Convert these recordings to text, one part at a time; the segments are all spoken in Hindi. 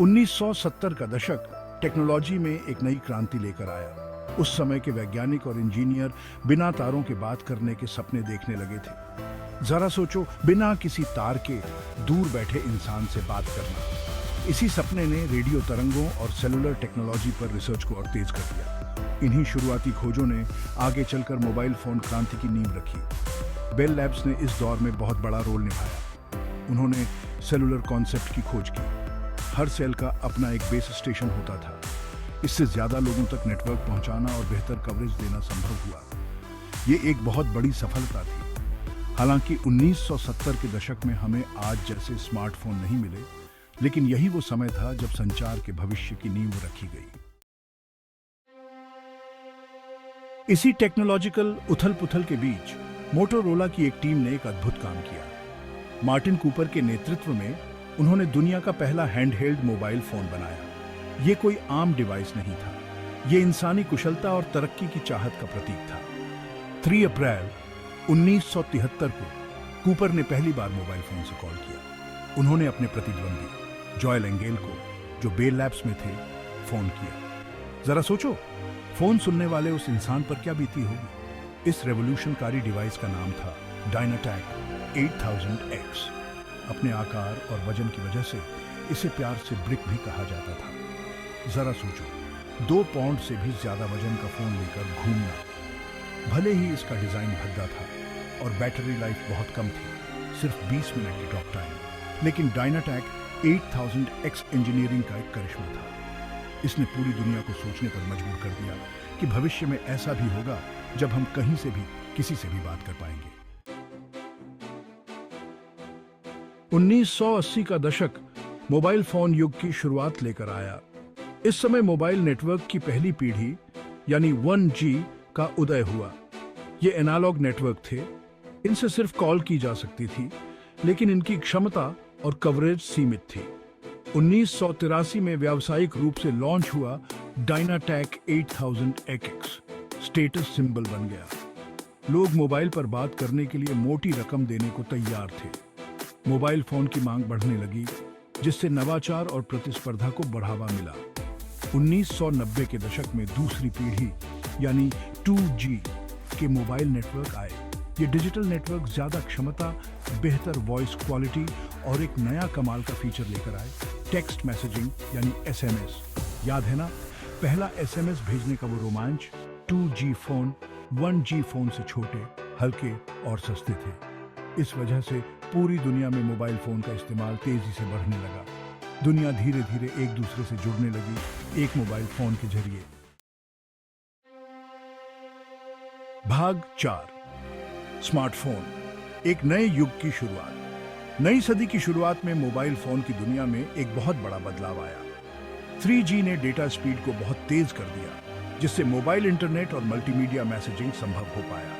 1970 का दशक टेक्नोलॉजी में एक नई क्रांति लेकर आया। उस समय के वैज्ञानिक और इंजीनियर बिना तारों के बात करने के सपने देखने लगे थे। जरा सोचो, बिना किसी तार के दूर बैठे इंसान से बात करना। इसी सपने ने रेडियो तरंगों और सेलुलर टेक्नोलॉजी पर रिसर्च को और तेज कर दिया। इन्हीं शुरुआती खोजों ने आगे चलकर मोबाइल फोन क्रांति की नींव रखी। बेल लैब्स ने इस दौर में बहुत बड़ा रोल निभाया। उन्होंने सेलुलर कॉन्सेप्ट की खोज की। हर सेल का अपना एक बेस स्टेशन होता था। इससे ज्यादा लोगों तक नेटवर्क पहुंचाना और बेहतर कवरेज देना संभव हुआ। ये एक बहुत बड़ी सफलता थी। हालांकि 1970 के दशक में हमें आज जैसे स्मार्टफोन नहीं मिले, लेकिन यही वो समय था जब संचार के भविष्य की नींव रखी गई। इसी टेक्नोलॉजिकल उथल-पुथल के बीच मोटोरोला की एक टीम ने एक अद्भुत काम किया। मार्टिन कूपर के नेतृत्व में उन्होंने दुनिया का पहला हैंडहेल्ड मोबाइल फोन बनाया। ये कोई आम डिवाइस नहीं था। ये इंसानी कुशलता और तरक्की की चाहत का प्रतीक था। 3 अप्रैल 1973 को कूपर ने पहली बार मोबाइल फोन से कॉल किया। उन्होंने अपने प्रतिद्वंदी जॉयल एंगेल को, जो बेल लैब्स में थे, फोन किया। जरा सोचो, फोन सुनने वाले उस इंसान पर क्या बीती होगी। इस रेवोल्यूशनकारी डिवाइस का नाम था डायनाटैक 8000X। अपने आकार और वजन की वजह से इसे प्यार से ब्रिक भी कहा जाता था। जरा सोचो, 2 पाउंड से भी ज्यादा वजन का फोन लेकर घूमना। भले ही इसका डिजाइन भद्दा था और बैटरी लाइफ बहुत कम थी, सिर्फ 20 मिनट की टॉक टाइम, लेकिन डायनाटैक 8000X इंजीनियरिंग का एक करिश्मा था। इसने पूरी दुनिया को सोचने पर मजबूर कर दिया कि भविष्य में ऐसा भी होगा जब हम कहीं से भी किसी से भी बात कर पाएंगे। 1980 का दशक मोबाइल फोन युग की शुरुआत लेकर आया। इस समय मोबाइल नेटवर्क की पहली पीढ़ी यानी 1G का उदय हुआ। ये एनालॉग नेटवर्क थे। इनसे सिर्फ कॉल की जा सकती थी, लेकिन इनकी क्षमता और कवरेज सीमित थी। 1983 में व्यावसायिक रूप से लॉन्च हुआ डायनाटैक 8000X स्टेटस सिंबल बन गया। लोग मोबाइल पर बात करने के लिए मोटी रकम देने को तैयार थे। मोबाइल फोन की मांग बढ़ने लगी, जिससे नवाचार और प्रतिस्पर्धा को बढ़ावा मिला। 1990 के दशक में दूसरी पीढ़ी यानी 2G के मोबाइल नेटवर्क आए। ये डिजिटल नेटवर्क ज्यादा क्षमता, बेहतर वॉइस क्वालिटी और एक नया कमाल का फीचर लेकर आए, टेक्स्ट मैसेजिंग यानी SMS। याद है ना, पहला SMS भेजने का वो रोमांच। 2G फोन 1G फोन से छोटे, हल्के और सस्ते थे। इस वजह से पूरी दुनिया में मोबाइल फोन का इस्तेमाल तेजी से बढ़ने लगा। दुनिया धीरे धीरे एक दूसरे से जुड़ने लगी, एक मोबाइल फोन के जरिए। भाग 4, स्मार्टफोन, एक नए युग की शुरुआत। नई सदी की शुरुआत में मोबाइल फोन की दुनिया में एक बहुत बड़ा बदलाव आया। 3G ने डेटा स्पीड को बहुत तेज कर दिया, जिससे मोबाइल इंटरनेट और मल्टीमीडिया मैसेजिंग संभव हो पाया।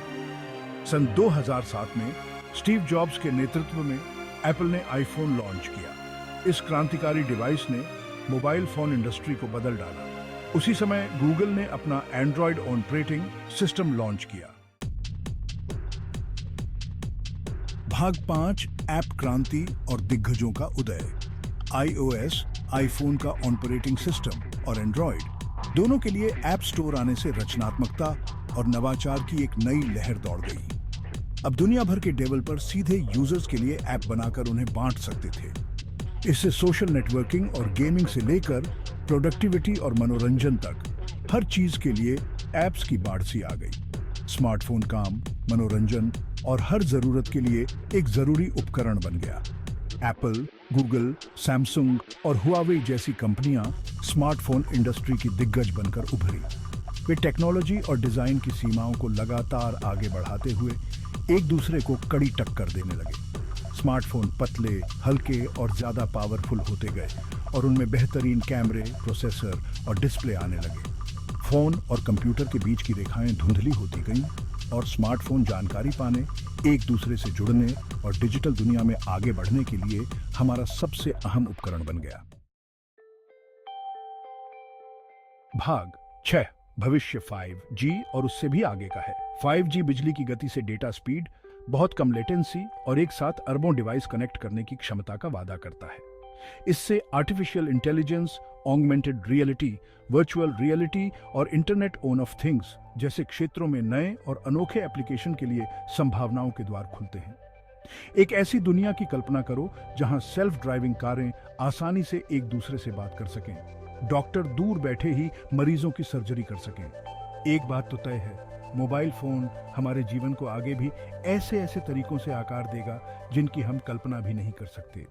सन 2007 में स्टीव जॉब्स के नेतृत्व में एप्पल ने आईफोन लॉन्च किया। इस क्रांतिकारी डिवाइस ने मोबाइल फोन इंडस्ट्री को बदल डाला। उसी समय गूगल ने अपना एंड्रॉयड ऑपरेटिंग सिस्टम लॉन्च किया। भाग 5, ऐप क्रांति और दिग्गजों का उदय। iOS, आईफोन का ऑपरेटिंग सिस्टम, और एंड्रॉयड दोनों के लिए ऐप स्टोर आने से रचनात्मकता और नवाचार की एक नई लहर दौड़ गई। अब दुनिया भर के डेवलपर सीधे यूजर्स के लिए ऐप बनाकर उन्हें बांट सकते थे। इससे सोशल नेटवर्किंग और गेमिंग से लेकर प्रोडक्टिविटी और मनोरंजन तक हर चीज के लिए ऐप्स की बाढ़ सी आ गई। स्मार्टफोन काम, मनोरंजन और हर जरूरत के लिए एक जरूरी उपकरण बन गया। एप्पल, गूगल, सैमसंग और हुआवे जैसी कंपनियां स्मार्टफोन इंडस्ट्री की दिग्गज बनकर उभरी। वे टेक्नोलॉजी और डिजाइन की सीमाओं को लगातार आगे बढ़ाते हुए एक दूसरे को कड़ी टक्कर देने लगे। स्मार्टफोन पतले, हल्के और ज्यादा पावरफुल होते गए और उनमें बेहतरीन कैमरे, प्रोसेसर और डिस्प्ले आने लगे। फोन और कंप्यूटर के बीच की रेखाएं धुंधली होती गईं और स्मार्टफोन जानकारी पाने, एक दूसरे से जुड़ने और डिजिटल दुनिया में आगे बढ़ने के लिए हमारा सबसे अहम उपकरण बन गया। भाग 6, भविष्य 5G और उससे भी आगे का है। 5G बिजली की गति से डेटा स्पीड, बहुत कम लेटेंसी और एक साथ अरबों डिवाइस कनेक्ट करने की क्षमता का वादा करता है। इससे artificial intelligence, augmented reality, virtual reality और इंटरनेट ऑन ऑफ थिंग्स जैसे क्षेत्रों में नए और अनोखे एप्लीकेशन के लिए संभावनाओं के द्वार खुलते हैं। एक ऐसी दुनिया की कल्पना करो जहां सेल्फ ड्राइविंग कारें आसानी से एक दूसरे से बात कर सकें, डॉक्टर दूर बैठे ही मरीजों की सर्जरी कर सकें। एक बात तो तय है, मोबाइल फोन हमारे जीवन को आगे भी ऐसे ऐसे तरीकों से आकार देगा जिनकी हम कल्पना भी नहीं कर सकते।